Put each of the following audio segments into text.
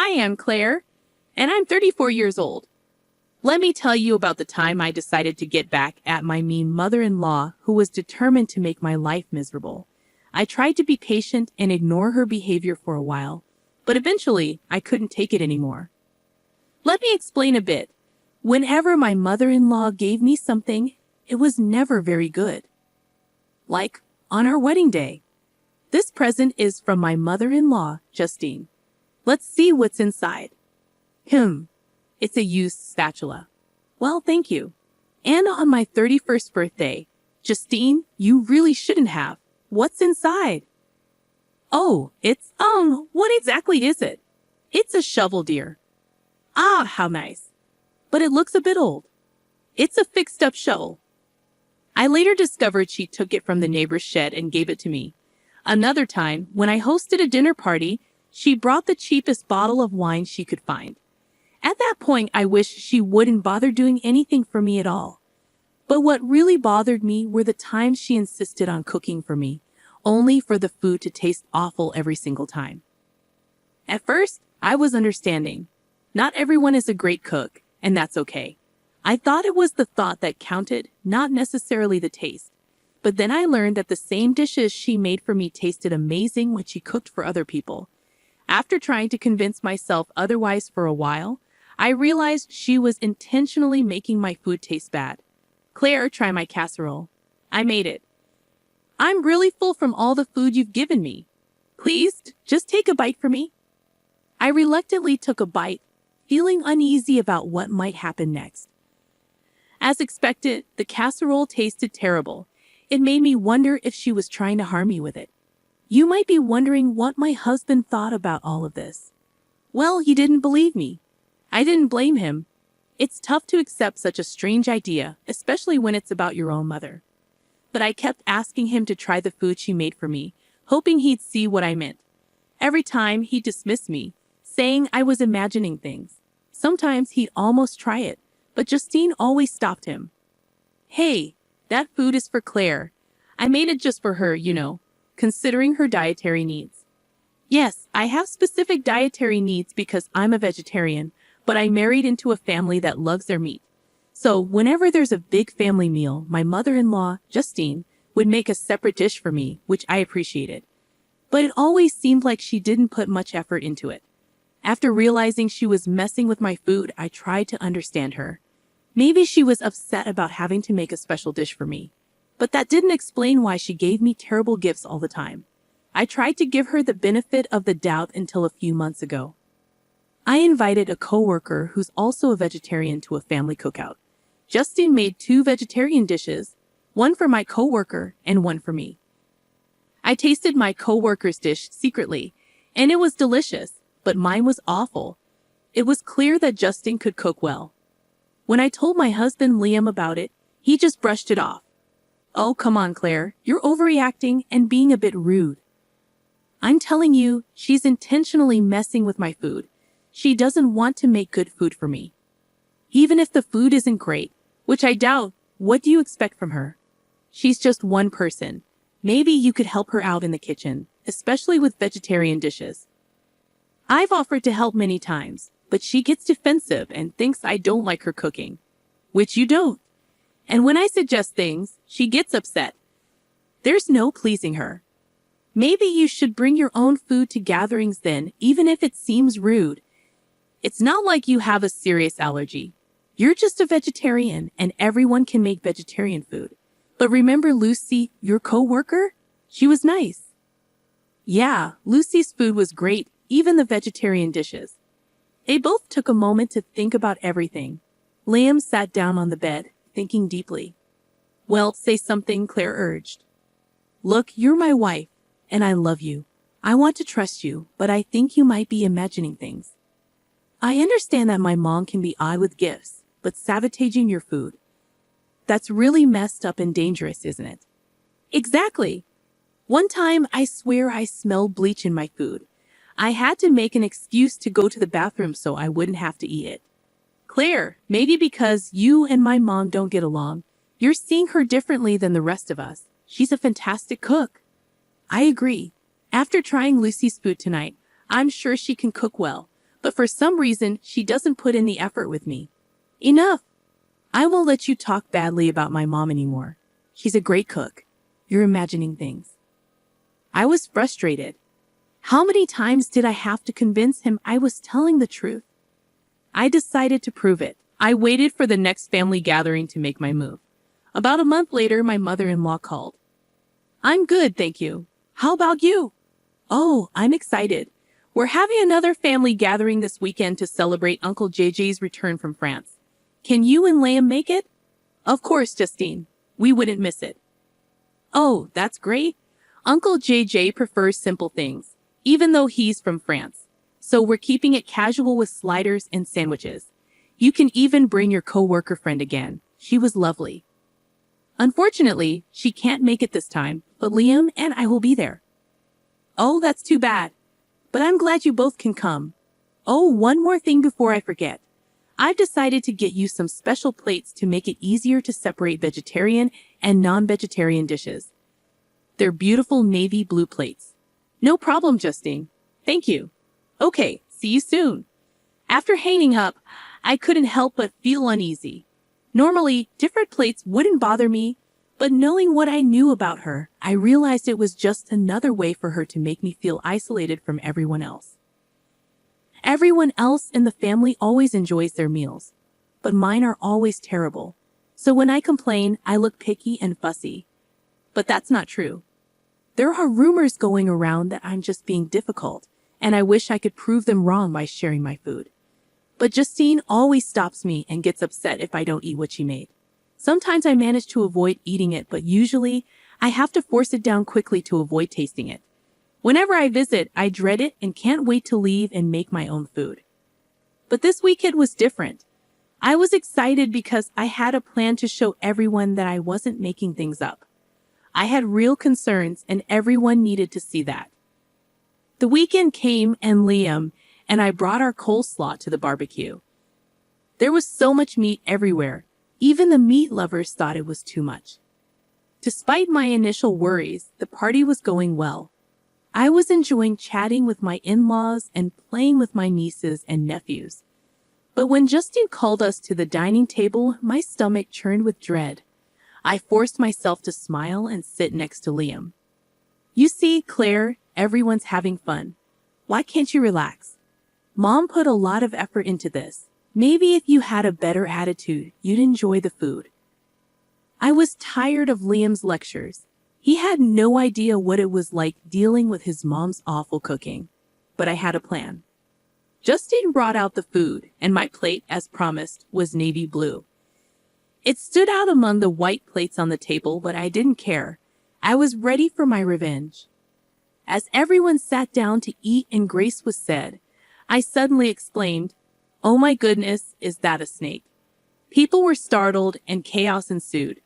Hi, I'm Claire, and I'm 34 years old. Let me tell you about the time I decided to get back at my mean mother-in-law who was determined to make my life miserable. I tried to be patient and ignore her behavior for a while, but eventually I couldn't take it anymore. Let me explain a bit. Whenever my mother-in-law gave me something, it was never very good. Like on our wedding day. This present is from my mother-in-law, Justine. Let's see what's inside. It's a used spatula. Well, thank you. And on my 31st birthday. Justine, you really shouldn't have. What's inside? Oh, it's, what exactly is it? It's a shovel, dear. Ah, how nice. But it looks a bit old. It's a fixed-up shovel. I later discovered she took it from the neighbor's shed and gave it to me. Another time, when I hosted a dinner party, she brought the cheapest bottle of wine she could find. At that point, I wished she wouldn't bother doing anything for me at all. But what really bothered me were the times she insisted on cooking for me, only for the food to taste awful every single time. At first, I was understanding. Not everyone is a great cook, and that's okay. I thought it was the thought that counted, not necessarily the taste. But then I learned that the same dishes she made for me tasted amazing when she cooked for other people. After trying to convince myself otherwise for a while, I realized she was intentionally making my food taste bad. Claire, try my casserole. I made it. I'm really full from all the food you've given me. Please, just take a bite for me. I reluctantly took a bite, feeling uneasy about what might happen next. As expected, the casserole tasted terrible. It made me wonder if she was trying to harm me with it. You might be wondering what my husband thought about all of this. Well, he didn't believe me. I didn't blame him. It's tough to accept such a strange idea, especially when it's about your own mother. But I kept asking him to try the food she made for me, hoping he'd see what I meant. Every time, he dismissed me, saying I was imagining things. Sometimes he'd almost try it, but Justine always stopped him. Hey, that food is for Claire. I made it just for her, considering her dietary needs. Yes, I have specific dietary needs because I'm a vegetarian, but I married into a family that loves their meat. So whenever there's a big family meal, my mother-in-law, Justine, would make a separate dish for me, which I appreciated. But it always seemed like she didn't put much effort into it. After realizing she was messing with my food, I tried to understand her. Maybe she was upset about having to make a special dish for me. But that didn't explain why she gave me terrible gifts all the time. I tried to give her the benefit of the doubt until a few months ago. I invited a coworker who's also a vegetarian to a family cookout. Justine made 2 vegetarian dishes, one for my coworker and one for me. I tasted my coworker's dish secretly, and it was delicious, but mine was awful. It was clear that Justine could cook well. When I told my husband Liam about it, he just brushed it off. Oh, come on, Claire, you're overreacting and being a bit rude. I'm telling you, she's intentionally messing with my food. She doesn't want to make good food for me. Even if the food isn't great, which I doubt, what do you expect from her? She's just one person. Maybe you could help her out in the kitchen, especially with vegetarian dishes. I've offered to help many times, but she gets defensive and thinks I don't like her cooking. Which you don't. And when I suggest things, she gets upset. There's no pleasing her. Maybe you should bring your own food to gatherings then, even if it seems rude. It's not like you have a serious allergy. You're just a vegetarian, and everyone can make vegetarian food. But remember Lucy, your coworker? She was nice. Yeah, Lucy's food was great, even the vegetarian dishes. They both took a moment to think about everything. Liam sat down on the bed, thinking deeply. Well, say something, Claire urged. Look, you're my wife, and I love you. I want to trust you, but I think you might be imagining things. I understand that my mom can be odd with gifts, but sabotaging your food. That's really messed up and dangerous, isn't it? Exactly. One time, I swear I smelled bleach in my food. I had to make an excuse to go to the bathroom so I wouldn't have to eat it. Claire, maybe because you and my mom don't get along, you're seeing her differently than the rest of us. She's a fantastic cook. I agree. After trying Lucy's food tonight, I'm sure she can cook well, but for some reason, she doesn't put in the effort with me. Enough! I won't let you talk badly about my mom anymore. She's a great cook. You're imagining things. I was frustrated. How many times did I have to convince him I was telling the truth? I decided to prove it. I waited for the next family gathering to make my move. About a month later, my mother-in-law called. I'm good, thank you. How about you? Oh, I'm excited. We're having another family gathering this weekend to celebrate Uncle JJ's return from France. Can you and Liam make it? Of course, Justine. We wouldn't miss it. Oh, that's great. Uncle JJ prefers simple things, even though he's from France. So we're keeping it casual with sliders and sandwiches. You can even bring your coworker friend again. She was lovely. Unfortunately, she can't make it this time, but Liam and I will be there. Oh, that's too bad. But I'm glad you both can come. Oh, one more thing before I forget. I've decided to get you some special plates to make it easier to separate vegetarian and non-vegetarian dishes. They're beautiful navy blue plates. No problem, Justine. Thank you. Okay, see you soon. After hanging up, I couldn't help but feel uneasy. Normally, different plates wouldn't bother me, but knowing what I knew about her, I realized it was just another way for her to make me feel isolated from everyone else. Everyone else in the family always enjoys their meals, but mine are always terrible. So when I complain, I look picky and fussy. But that's not true. There are rumors going around that I'm just being difficult, and I wish I could prove them wrong by sharing my food. But Justine always stops me and gets upset if I don't eat what she made. Sometimes I manage to avoid eating it, but usually I have to force it down quickly to avoid tasting it. Whenever I visit, I dread it and can't wait to leave and make my own food. But this weekend was different. I was excited because I had a plan to show everyone that I wasn't making things up. I had real concerns and everyone needed to see that. The weekend came and Liam and I brought our coleslaw to the barbecue. There was so much meat everywhere. Even the meat lovers thought it was too much. Despite my initial worries, the party was going well. I was enjoying chatting with my in-laws and playing with my nieces and nephews. But when Justine called us to the dining table, my stomach churned with dread. I forced myself to smile and sit next to Liam. You see, Claire, everyone's having fun. Why can't you relax? Mom put a lot of effort into this. Maybe if you had a better attitude, you'd enjoy the food. I was tired of Liam's lectures. He had no idea what it was like dealing with his mom's awful cooking. But I had a plan. Justine brought out the food, and my plate, as promised, was navy blue. It stood out among the white plates on the table, but I didn't care. I was ready for my revenge. As everyone sat down to eat and grace was said, I suddenly exclaimed, "Oh my goodness, is that a snake?" People were startled and chaos ensued.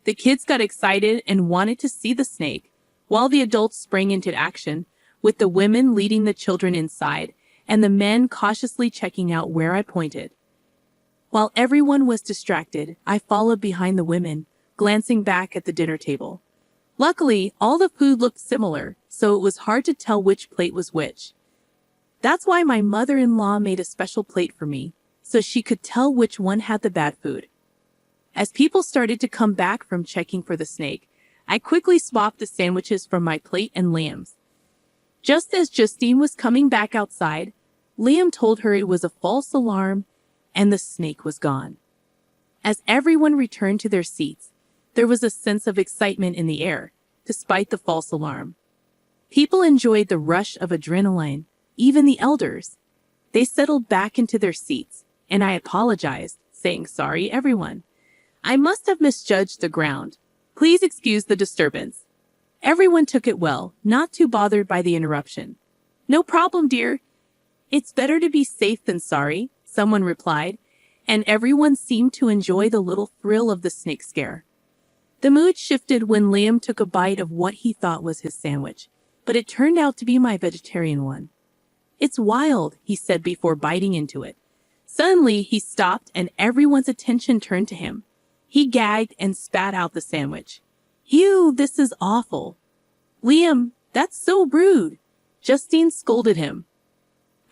The kids got excited and wanted to see the snake, while the adults sprang into action, with the women leading the children inside and the men cautiously checking out where I pointed. While everyone was distracted, I followed behind the women, glancing back at the dinner table. Luckily, all the food looked similar, so it was hard to tell which plate was which. That's why my mother-in-law made a special plate for me, so she could tell which one had the bad food. As people started to come back from checking for the snake, I quickly swapped the sandwiches from my plate and Liam's. Just as Justine was coming back outside, Liam told her it was a false alarm and the snake was gone. As everyone returned to their seats, there was a sense of excitement in the air, despite the false alarm. People enjoyed the rush of adrenaline, even the elders. They settled back into their seats, and I apologized, saying, "Sorry, everyone. I must have misjudged the ground. Please excuse the disturbance." Everyone took it well, not too bothered by the interruption. "No problem, dear. It's better to be safe than sorry," someone replied, and everyone seemed to enjoy the little thrill of the snake scare. The mood shifted when Liam took a bite of what he thought was his sandwich, but it turned out to be my vegetarian one. "It's wild," he said before biting into it. Suddenly, he stopped and everyone's attention turned to him. He gagged and spat out the sandwich. "Ew, this is awful." "Liam, that's so rude," Justine scolded him.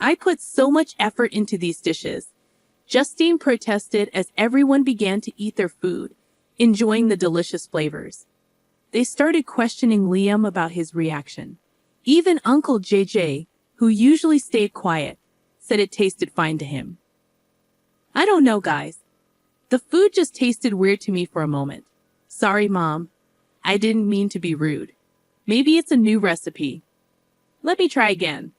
I put so much effort into these dishes. Justine protested as everyone began to eat their food, enjoying the delicious flavors. They started questioning Liam about his reaction. Even Uncle JJ, who usually stayed quiet, said it tasted fine to him. I don't know, guys. The food just tasted weird to me for a moment. Sorry, Mom. I didn't mean to be rude. Maybe it's a new recipe. Let me try again.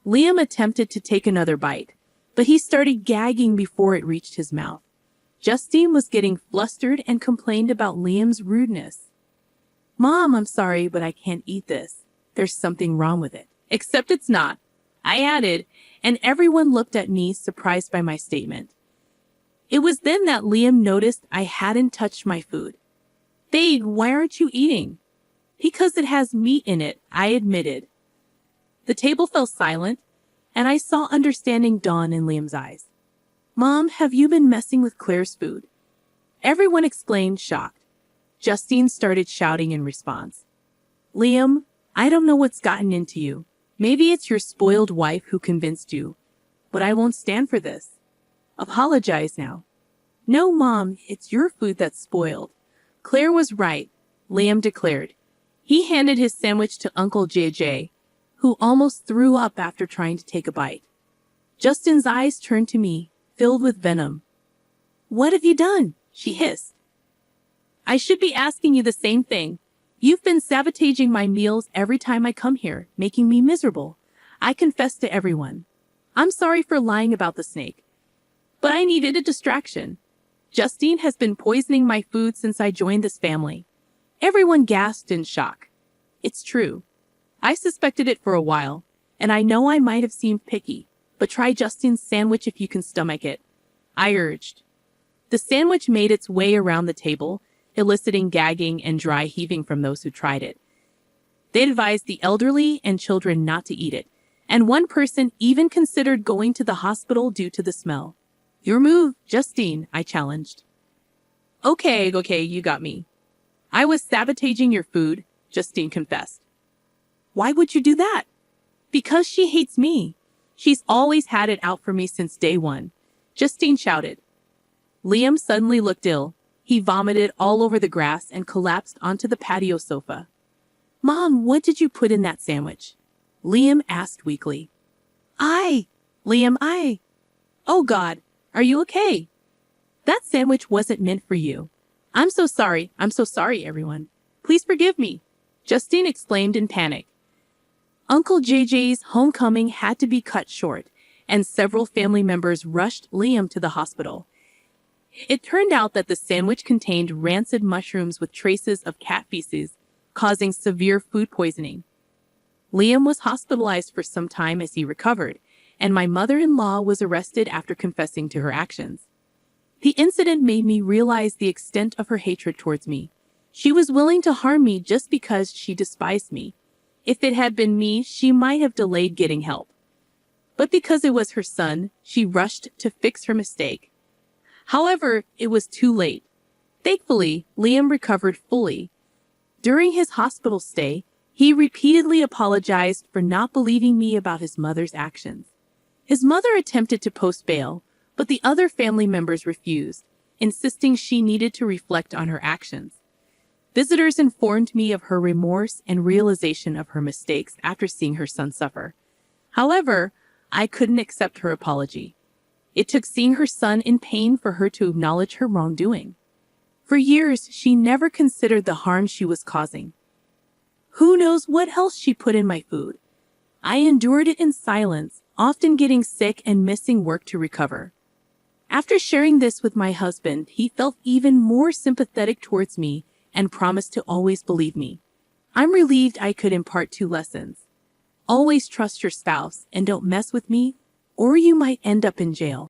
Liam attempted to take another bite, but he started gagging before it reached his mouth. Justine was getting flustered and complained about Liam's rudeness. Mom, I'm sorry, but I can't eat this. There's something wrong with it. Except it's not, I added, and everyone looked at me, surprised by my statement. It was then that Liam noticed I hadn't touched my food. Babe, why aren't you eating? Because it has meat in it, I admitted. The table fell silent, and I saw understanding dawn in Liam's eyes. Mom, have you been messing with Claire's food? Everyone exclaimed, shocked. Justine started shouting in response. Liam, I don't know what's gotten into you. Maybe it's your spoiled wife who convinced you, but I won't stand for this. Apologize now. No, Mom, it's your food that's spoiled. Claire was right, Liam declared. He handed his sandwich to Uncle JJ, who almost threw up after trying to take a bite. Justine's eyes turned to me, filled with venom. What have you done? She hissed. I should be asking you the same thing. You've been sabotaging my meals every time I come here, making me miserable. I confessed to everyone. I'm sorry for lying about the snake, but I needed a distraction. Justine has been poisoning my food since I joined this family. Everyone gasped in shock. It's true. I suspected it for a while, and I know I might have seemed picky, but try Justine's sandwich if you can stomach it, I urged. The sandwich made its way around the table, eliciting gagging and dry heaving from those who tried it. They advised the elderly and children not to eat it, and one person even considered going to the hospital due to the smell. Your move, Justine, I challenged. Okay, you got me. I was sabotaging your food, Justine confessed. Why would you do that? Because she hates me. She's always had it out for me since day one, Justine shouted. Liam suddenly looked ill. He vomited all over the grass and collapsed onto the patio sofa. Mom, what did you put in that sandwich? Liam asked weakly. Liam, Oh God, are you okay? That sandwich wasn't meant for you. I'm so sorry, everyone. Please forgive me, Justine exclaimed in panic. Uncle JJ's homecoming had to be cut short, and several family members rushed Liam to the hospital. It turned out that the sandwich contained rancid mushrooms with traces of cat feces, causing severe food poisoning. Liam was hospitalized for some time as he recovered, and my mother-in-law was arrested after confessing to her actions. The incident made me realize the extent of her hatred towards me. She was willing to harm me just because she despised me. If it had been me, she might have delayed getting help. But because it was her son, she rushed to fix her mistake. However, it was too late. Thankfully, Liam recovered fully. During his hospital stay, he repeatedly apologized for not believing me about his mother's actions. His mother attempted to post bail, but the other family members refused, insisting she needed to reflect on her actions. Visitors informed me of her remorse and realization of her mistakes after seeing her son suffer. However, I couldn't accept her apology. It took seeing her son in pain for her to acknowledge her wrongdoing. For years, she never considered the harm she was causing. Who knows what else she put in my food? I endured it in silence, often getting sick and missing work to recover. After sharing this with my husband, he felt even more sympathetic towards me and promised to always believe me. I'm relieved I could impart 2 lessons. Always trust your spouse and don't mess with me, or you might end up in jail.